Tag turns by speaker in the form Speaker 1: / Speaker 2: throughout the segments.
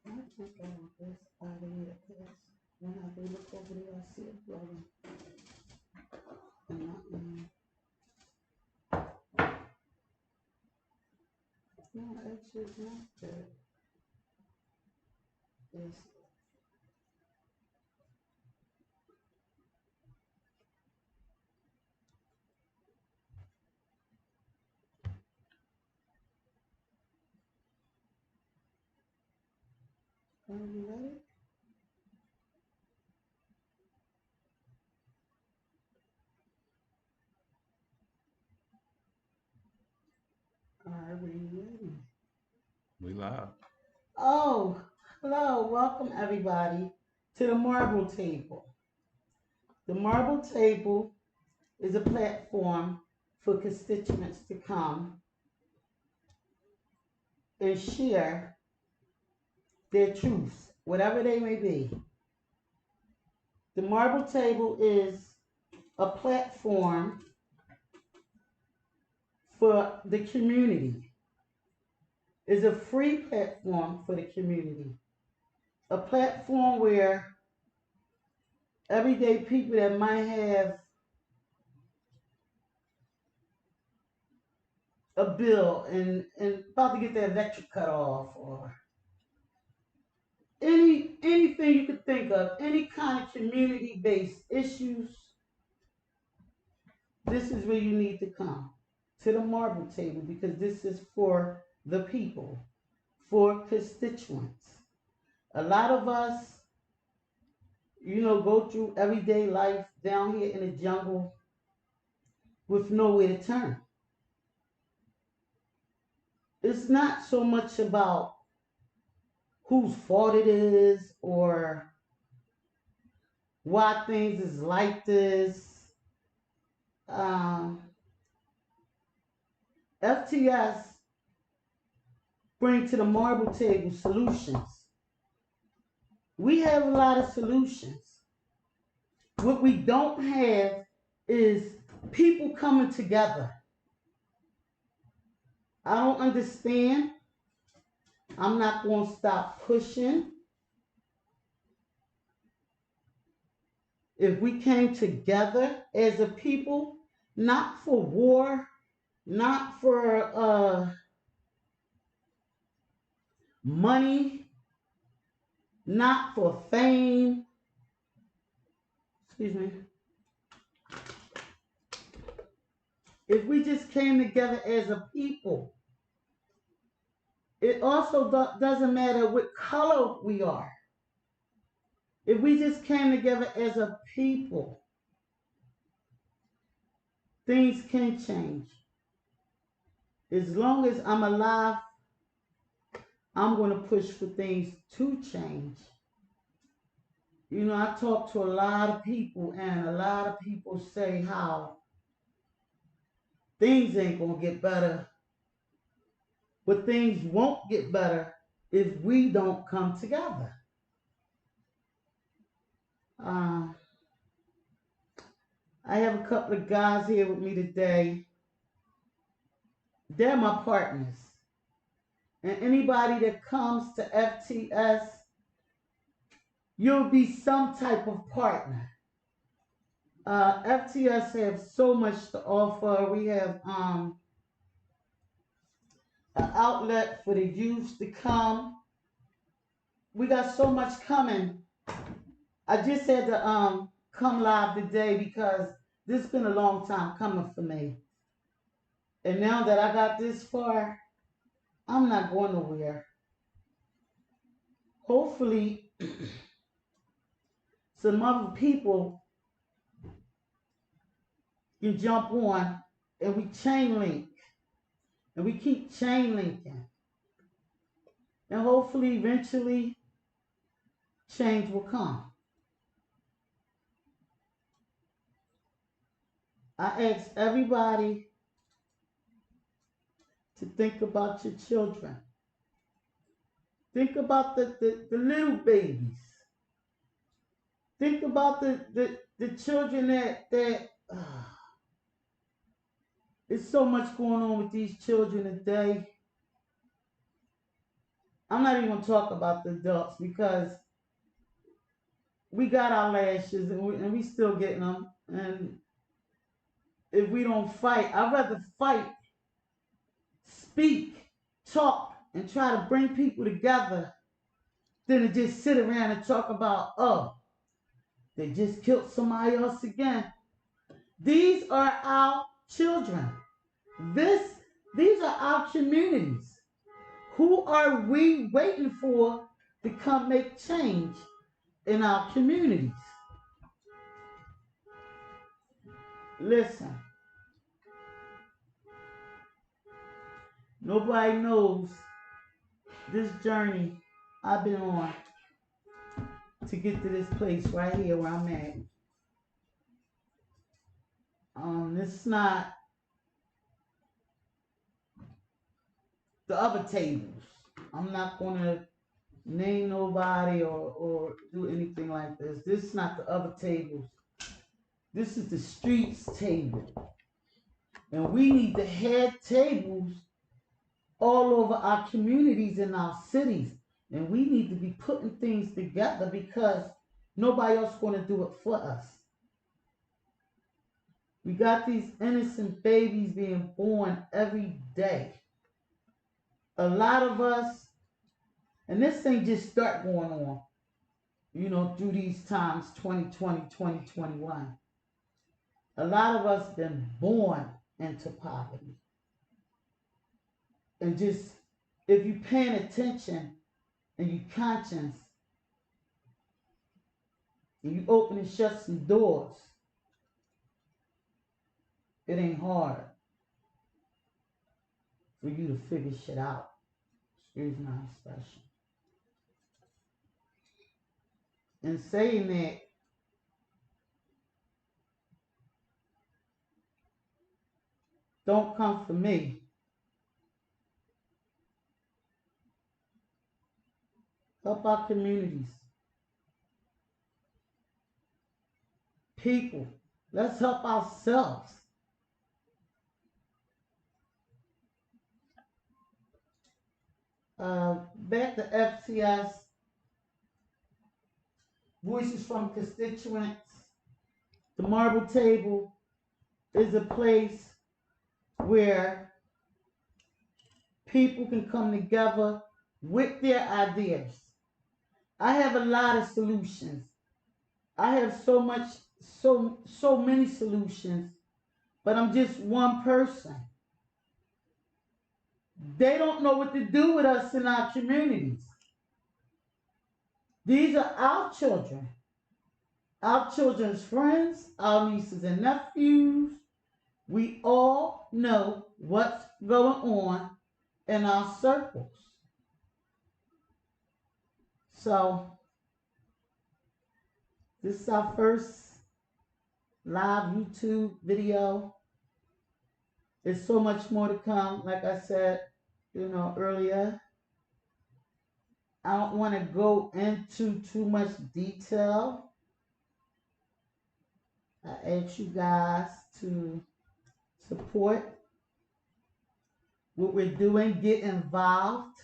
Speaker 1: I think I want this out of here because when I do look over there, I see it blowing. And no, actually, it's not good. It's are you ready? Are we ready?
Speaker 2: We live.
Speaker 1: Oh, hello, welcome everybody to the Marble Table. The Marble Table is a platform for constituents to come and share their truths, whatever they may be. The Marble Table is a platform for the community. Is a free platform for the community. A platform where everyday people that might have a bill and about to get their electric cut off or anything you could think of, any kind of community based issues, this is where you need to come to the marble table because this is for the people, for constituents. A lot of us, go through everyday life down here in the jungle with nowhere to turn. It's not so much about whose fault it is or why things is like this. Um, FTS bring to the marble table solutions. We have a lot of solutions. What we don't have is people coming together. I don't understand. I'm not going to stop pushing. If we came together as a people, not for war, not for money, not for fame, excuse me, if we just came together as a people, it also doesn't matter what color we are. If we just came together as a people, things can change. As long as I'm alive, I'm going to push for things to change. I talk to a lot of people, and a lot of people say how things ain't going to get better, but things won't get better if we don't come together. Uh, I have a couple of guys here with me today. They're my partners. And anybody that comes to FTS, you'll be some type of partner. FTS have so much to offer. We have an outlet for the youth to come. We got so much coming. I just had to come live today because this has been a long time coming for me. And now that I got this far, I'm not going nowhere. Hopefully, some other people can jump on and we chain link and we keep chain linking. And hopefully, eventually, change will come. I ask everybody to think about your children. Think about the little babies. Think about the children that there's so much going on with these children today. I'm not even going to talk about the adults because we got our lashes and we still getting them. And if we don't fight, I'd rather fight, speak, talk, and try to bring people together than to just sit around and talk about, oh, they just killed somebody else again. These are our children. This, these are our communities. Who are we waiting for to come make change in our communities? Listen, nobody knows this journey I've been on to get to this place right here where I'm at. It's not the other tables. I'm not gonna name nobody or do anything like this. This is not the other tables. This is the streets table. And we need to have tables all over our communities and our cities. And we need to be putting things together because nobody else is going to do it for us. We got these innocent babies being born every day. A lot of us, and this thing just start going on, through these times, 2020, 2021. A lot of us been born into poverty. And just, if you paying attention and you conscious, and you open and shut some doors, it ain't hard for you to figure shit out. Excuse my expression. In saying that, don't come for me. Help our communities. People, let's help ourselves. Back to FTS, Voices from Constituents. The Marble Table is a place where people can come together with their ideas. I have a lot of solutions. I have so many solutions, but I'm just one person. They don't know what to do with us in our communities. These are our children's friends, our nieces and nephews. We all know what's going on in our circles. So, this is our first live YouTube video. There's so much more to come. Like I said, earlier, I don't want to go into too much detail. I ask you guys to support what we're doing, get involved,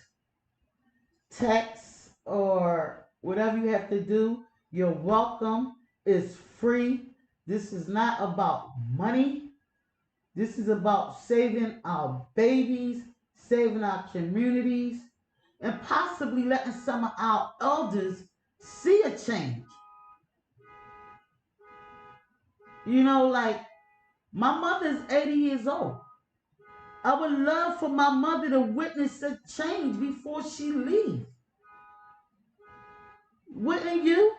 Speaker 1: text or whatever you have to do. You're welcome. It's free. This is not about money. This is about saving our babies, saving our communities, and possibly letting some of our elders see a change. Like my mother's 80 years old. I would love for my mother to witness a change before she leaves. Wouldn't you?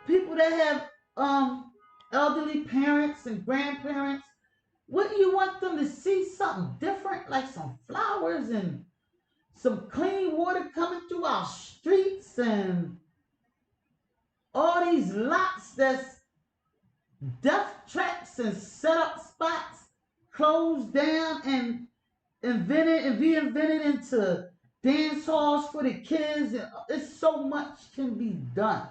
Speaker 1: People that have elderly parents and grandparents, wouldn't you want them to see something different, like some flowers and some clean water coming through our streets and all these lots that's death traps and setup spots closed down and invented and reinvented into dance halls for the kids, and it's so much can be done.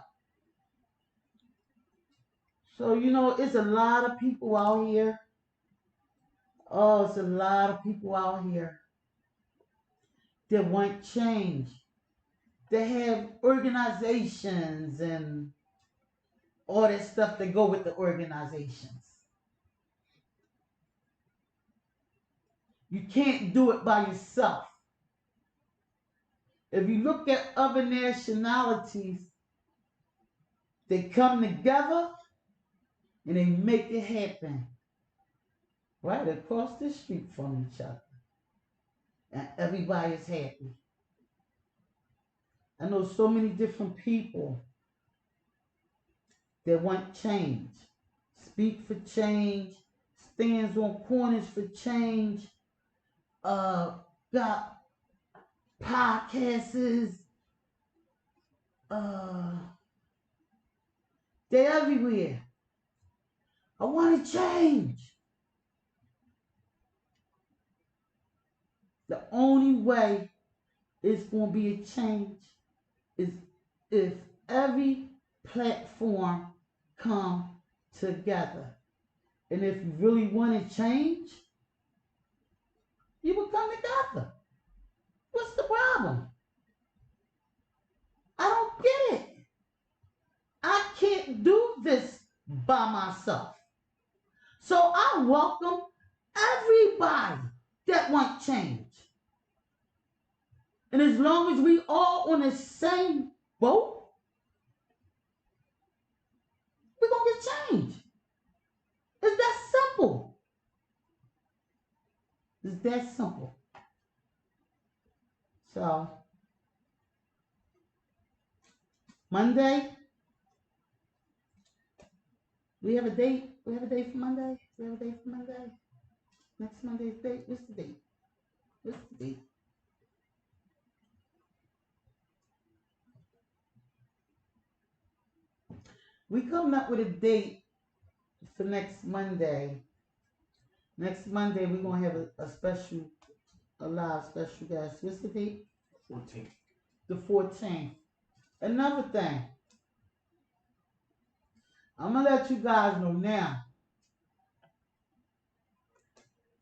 Speaker 1: So it's a lot of people out here. Oh, it's a lot of people out here that want change. They have organizations and all that stuff that go with the organizations. You can't do it by yourself. If you look at other nationalities, they come together and they make it happen right across the street from each other. And everybody is happy. I know so many different people that want change, speak for change, stands on corners for change, uh, got podcasts, uh, they're everywhere. I want to change. The only way it's going to be a change is if every platform come together. And if you really want to change, you will come together. What's the problem? I don't get it. I can't do this by myself. So I welcome everybody that want change. And as long as we all on the same boat, we're going to get change. It's that simple. It's that simple. So, Monday, we have a date. We have a date for Monday. We have a date for Monday. Next Monday's date. What's the date? What's the date? We coming up with a date for next Monday. Next Monday, we're going to have a live special guest. What's the date?
Speaker 2: 14th.
Speaker 1: The 14th. Another thing, I'm going to let you guys know now.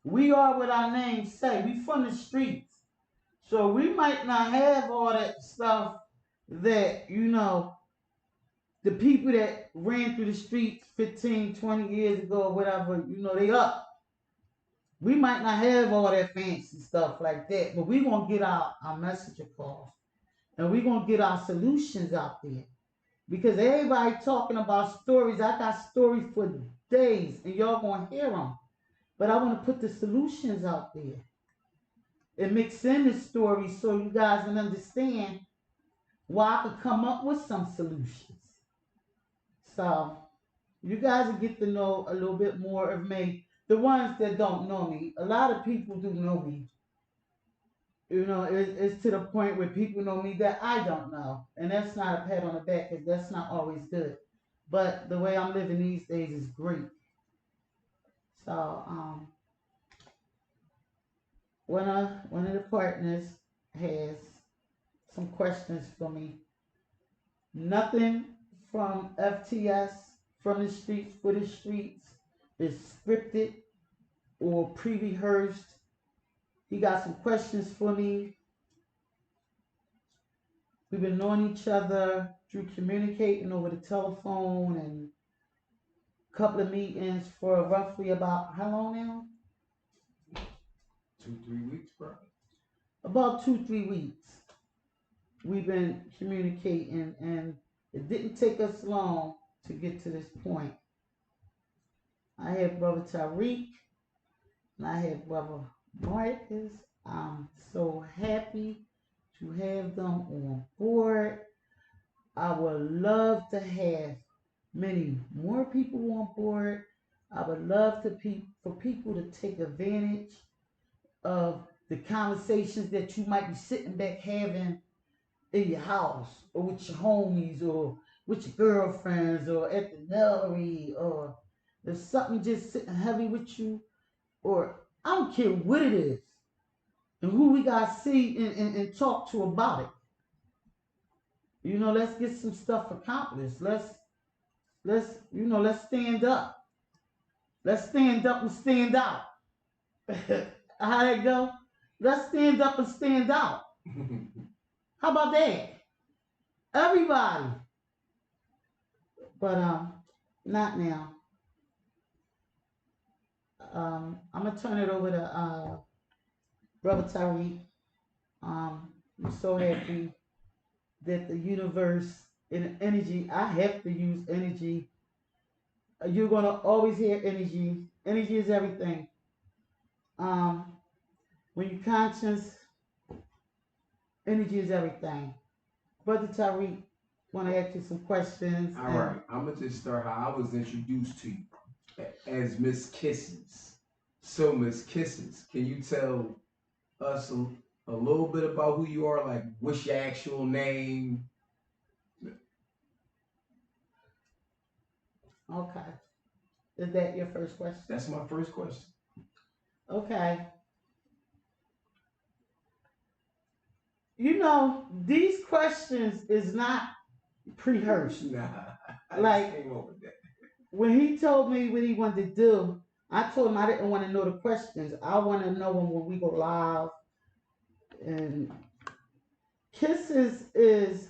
Speaker 1: We are what our names say. We from the streets. So we might not have all that stuff that, the people that ran through the streets 15, 20 years ago or whatever, they up. We might not have all that fancy stuff like that, but we're going to get our message across. And we're going to get our solutions out there. Because everybody talking about stories. I got stories for days, and y'all going to hear them. But I want to put the solutions out there and mix in the story so you guys can understand why I could come up with some solutions. So you guys will get to know a little bit more of me. The ones that don't know me, a lot of people do know me. It's to the point where people know me that I don't know. And that's not a pat on the back because that's not always good. But the way I'm living these days is great. So, one of the partners has some questions for me. Nothing from FTS, from the streets for the streets, is scripted or pre-rehearsed. He got some questions for me. We've been knowing each other through communicating over the telephone, and couple of meetings for roughly about how long now?
Speaker 3: 2, 3 weeks, bro.
Speaker 1: About 2, 3 weeks. We've been communicating, and it didn't take us long to get to this point. I have brother Tariq and I have brother Marcus. I'm so happy to have them on board. I would love to have many more people on board. I would love for people to take advantage of the conversations that you might be sitting back having in your house or with your homies or with your girlfriends or at the nursery or there's something just sitting heavy with you or I don't care what it is and who we got to see and talk to about it. Let's get some stuff accomplished. Let's stand up. Let's stand up and stand out. How that go? Let's stand up and stand out. How about that? Everybody. But not now. I'm gonna turn it over to brother Tariq. I'm so happy that the universe and energy. I have to use energy. You're gonna always hear energy. Energy is everything. Um, when you're conscious, energy is everything. Brother Tariq, want to ask you some questions?
Speaker 3: All right, I'm gonna just start how I was introduced to you as Miss Kisses. So, Miss Kisses, can you tell us a little bit about who you are? Like, what's your actual name?
Speaker 1: Okay. Is that your first question?
Speaker 3: That's my first question.
Speaker 1: Okay. These questions is not pre-rehearsed.
Speaker 3: Nah, I
Speaker 1: Like
Speaker 3: just came up with that.
Speaker 1: when he told me what he wanted to do, I told him I didn't want to know the questions. I want to know them when we go live. And Kisses is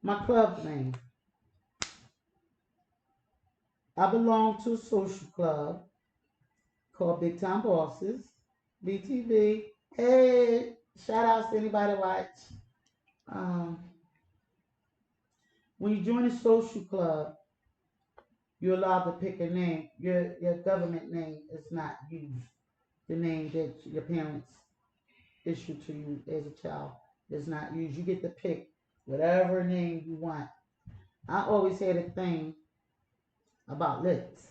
Speaker 1: my club name. I belong to a social club called Big Time Bosses, BTV. Hey, shout outs to anybody watch. Um, when you join a social club, you're allowed to pick a name. Your government name is not used. The name that your parents issued to you as a child is not used. You get to pick whatever name you want. I always had a thing about lips.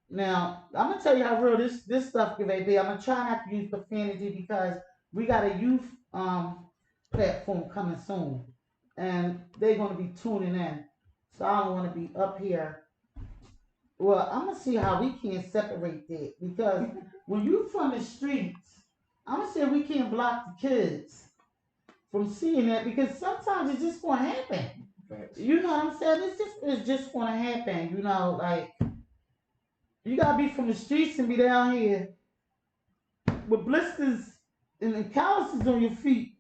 Speaker 1: Now, I'm gonna tell you how real this stuff can be. I'm gonna try not to use profanity because we got a youth platform coming soon, and they're gonna be tuning in. So I don't want to be up here. Well, I'm gonna see how we can separate that because when you from the streets, I'm gonna say we can't block the kids from seeing that because sometimes it's just gonna happen.
Speaker 3: Facts.
Speaker 1: You know what I'm saying? It's just gonna happen. Like you gotta be from the streets and be down here with blisters and calluses on your feet,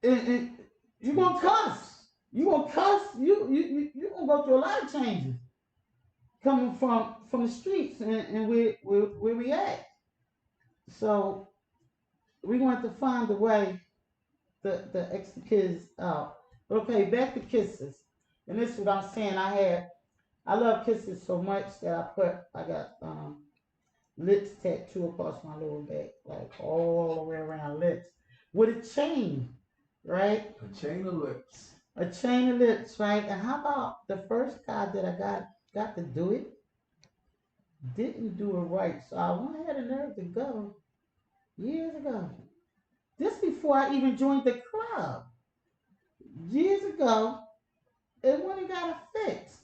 Speaker 1: and you gonna cuss. You gonna cuss. You gonna go through a lot of changes coming from the streets and where we at. So we want to find a way to X the kids out. But okay, back to kisses. And this is what I'm saying. I love kisses so much that I got lips tattoo across my lower back, like all the way around lips, with a chain, right?
Speaker 3: A chain of lips.
Speaker 1: A chain of lips, right? And how about the first guy that I got to do it? Didn't do it right. So I went ahead and nerve to go years ago. This before I even joined the club. Years ago, and when it got it fixed.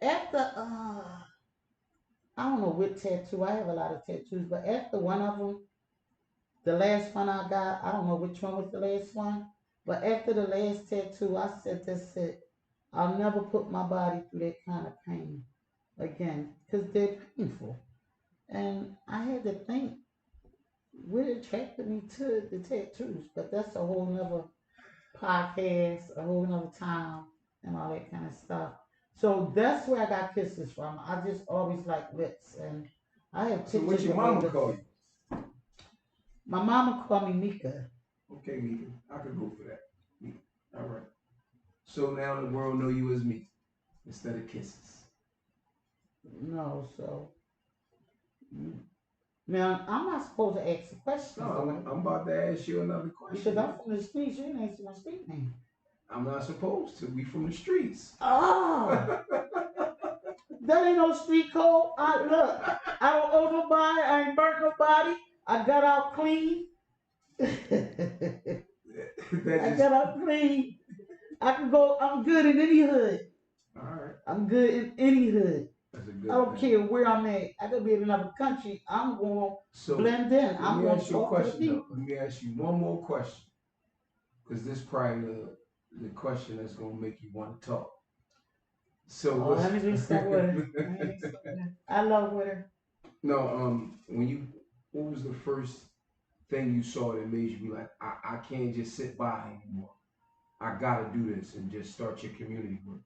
Speaker 1: After I don't know what tattoo. I have a lot of tattoos, but after one of them, the last one I got, I don't know which one was the last one, but after the last tattoo, I said, that's it. I'll never put my body through that kind of pain again because they're painful. And I had to think what attracted me to the tattoos, but that's a whole nother podcast, a whole nother time, and all that kind of stuff. So that's where I got kisses from. I just always like lips, and I have
Speaker 3: So what
Speaker 1: pictures
Speaker 3: your
Speaker 1: of my
Speaker 3: mama
Speaker 1: lips.
Speaker 3: call you?
Speaker 1: My mama called me Mika.
Speaker 3: Okay, Mika. I could go for that. Mika. All right. So now the world know you as Mika instead of kisses.
Speaker 1: No, so now I'm not supposed to ask the
Speaker 3: No,
Speaker 1: questions, though, right?
Speaker 3: I'm about to ask you another
Speaker 1: Because
Speaker 3: question.
Speaker 1: I'm from the streets. You didn't answer my street name.
Speaker 3: I'm not supposed to. We from the streets.
Speaker 1: Oh, that ain't no street code. I look. I don't owe nobody. I ain't burnt nobody. I got out clean. I
Speaker 3: That just
Speaker 1: got out clean. I can go. I'm good in any hood.
Speaker 3: all right.
Speaker 1: I'm good in any hood.
Speaker 3: That's a
Speaker 1: I
Speaker 3: good
Speaker 1: don't
Speaker 3: thing.
Speaker 1: care where I'm at. I could be in another country. I'm going to
Speaker 3: So
Speaker 1: blend in.
Speaker 3: let
Speaker 1: I'm
Speaker 3: me
Speaker 1: going to
Speaker 3: ask you a
Speaker 1: talk to the
Speaker 3: question though.
Speaker 1: people.
Speaker 3: Let me ask you one more question, because this probably the question that's gonna make you want to talk. So
Speaker 1: Oh,
Speaker 3: what's
Speaker 1: let me do some with her. I love with her.
Speaker 3: no when you what was the first thing you saw that made you be like I can't just sit by anymore. I gotta do this and just start your community work.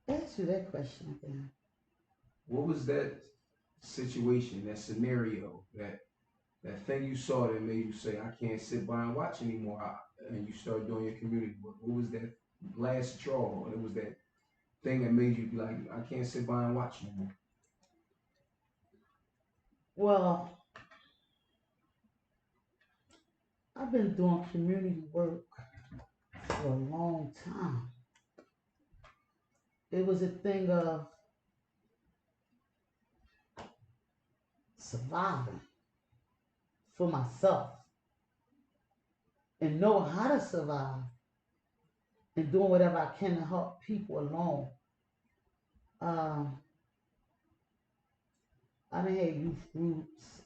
Speaker 1: Ask you that question again.
Speaker 3: What was that situation, that scenario, that thing you saw that made you say, I can't sit by and watch anymore, and you start doing your community work? What was that last straw? It was that thing that made you be like, I can't sit by and watch anymore.
Speaker 1: Well, I've been doing community work for a long time. It was a thing of surviving for myself and know how to survive and doing whatever I can to help people along. Um, I done had youth groups.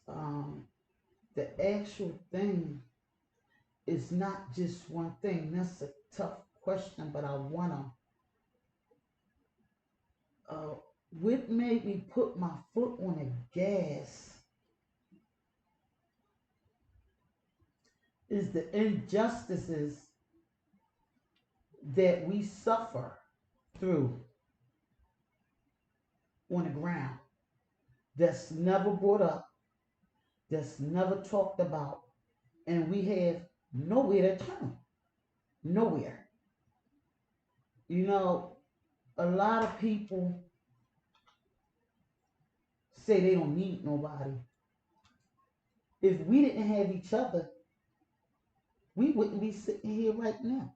Speaker 1: The actual thing is not just one thing. That's a tough question, but I wanna. Uh, what made me put my foot on the gas is the injustices that we suffer through on the ground. That's never brought up. That's never talked about, and we have nowhere to turn. Nowhere. You know, a lot of people say they don't need nobody. If we didn't have each other, we wouldn't be sitting here right now.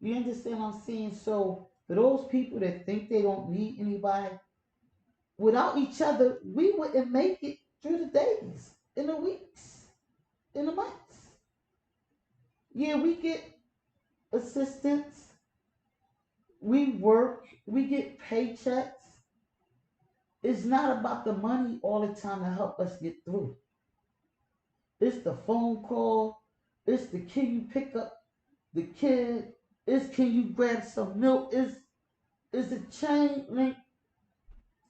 Speaker 1: You understand what I'm saying? So for those people that think they don't need anybody, without each other, we wouldn't make it through the days, in the weeks, in the months. Yeah, we get assistance, we work, we get paychecks. It's not about the money all the time to help us get through. It's the phone call. It's the can you pick up the kid. It's can you grab some milk. It's a chain link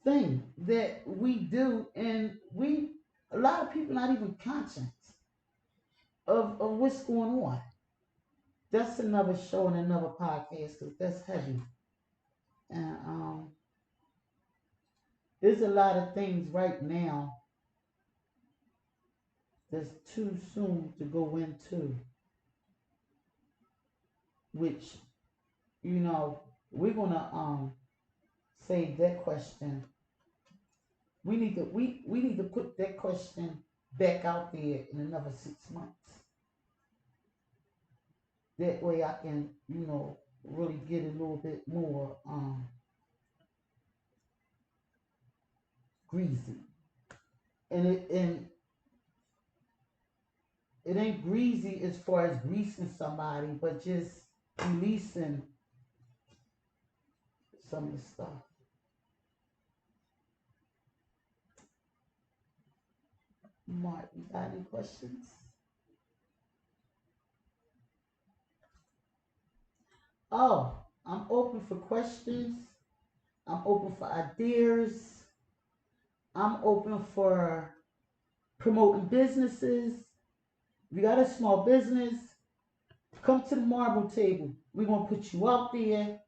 Speaker 1: thing that we do, and we a lot of people not even conscious of what's going on. That's another show and another podcast because that's heavy. And there's a lot of things right now that's too soon to go into, which we're gonna save that question. We need to put that question back out there in another 6 months. That way I can really get a little bit more greasy. And it ain't greasy as far as greasing somebody, but just releasing some of the stuff. Mark, you got any questions? Oh, I'm open for questions. I'm open for ideas. I'm open for promoting businesses. If you got a small business, come to the marble table. We're going to put you out there.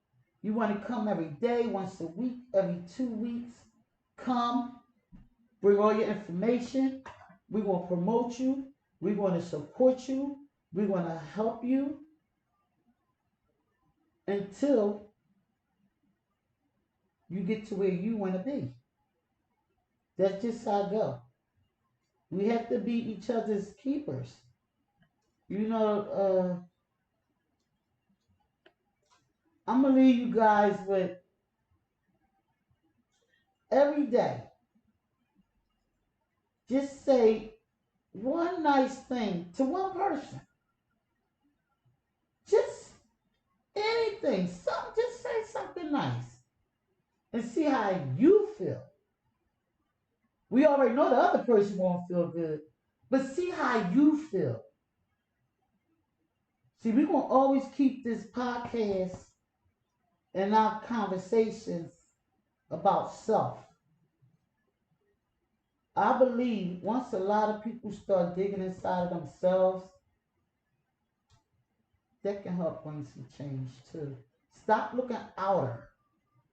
Speaker 1: You want to come every day, once a week, every 2 weeks. Come, bring all your information. We're going to promote you. We're going to support you. We're going to help you until you get to where you want to be. That's just how I go. We have to be each other's keepers. You know, I'm going to leave you guys with every day. Just say one nice thing to one person. Just anything. Just say something nice and see how you feel. We already know the other person won't feel good, but see how you feel. See, we're going to always keep this podcast and our conversations about self. I believe once a lot of people start digging inside of themselves, that can help bring some change too. Stop looking outer.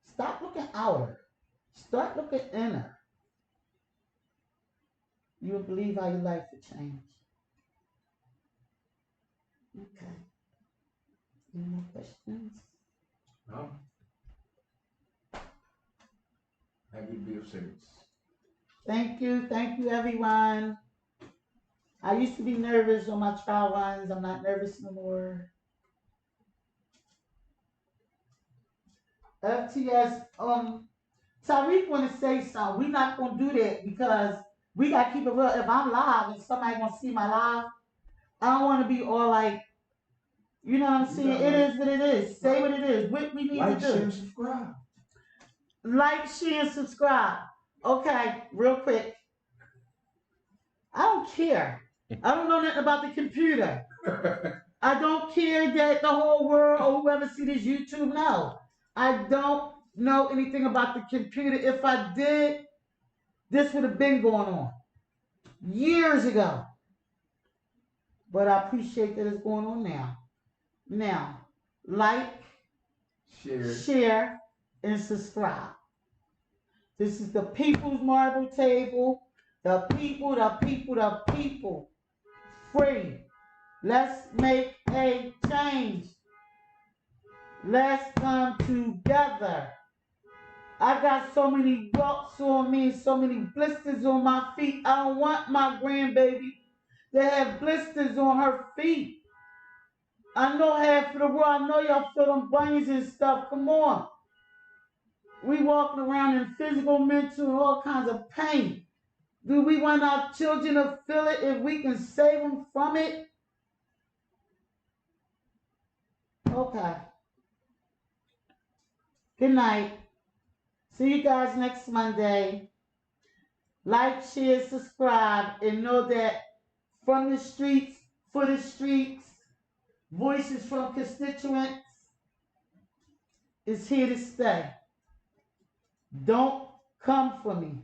Speaker 1: Stop looking outer. Start looking inner. You will believe how your life will change. Okay. Any more questions?
Speaker 3: No. Happy to be of service.
Speaker 1: Thank you. Thank you, everyone. I used to be nervous on my trial runs. I'm not nervous no more. FTS, Tariq want to say something. We're not going to do that because we got to keep it real. If I'm live and somebody going to see my live, I don't want to be all like, you know what I'm saying? It is what it is. Say what it is. What we need
Speaker 3: Like,
Speaker 1: to do.
Speaker 3: share, subscribe.
Speaker 1: Like, share, and subscribe. Okay, real quick. I don't care. I don't know nothing about the computer. I don't care that the whole world or whoever see this YouTube know. I don't know anything about the computer. If I did, this would have been going on years ago. But I appreciate that it's going on now. Now, like, share, and subscribe. This is the People's Marble Table. The people, the people, the people. Free. Let's make a change. Let's come together. I got so many welts on me, so many blisters on my feet. I don't want my grandbaby to have blisters on her feet. I know half of the world. I know y'all feel them brains and stuff. Come on. We walking around in physical, mental, and all kinds of pain. Do we want our children to feel it if we can save them from it? Okay. Good night. See you guys next Monday. Like, share, subscribe, and know that from the streets, for the streets, voices from constituents is here to stay. Don't come for me.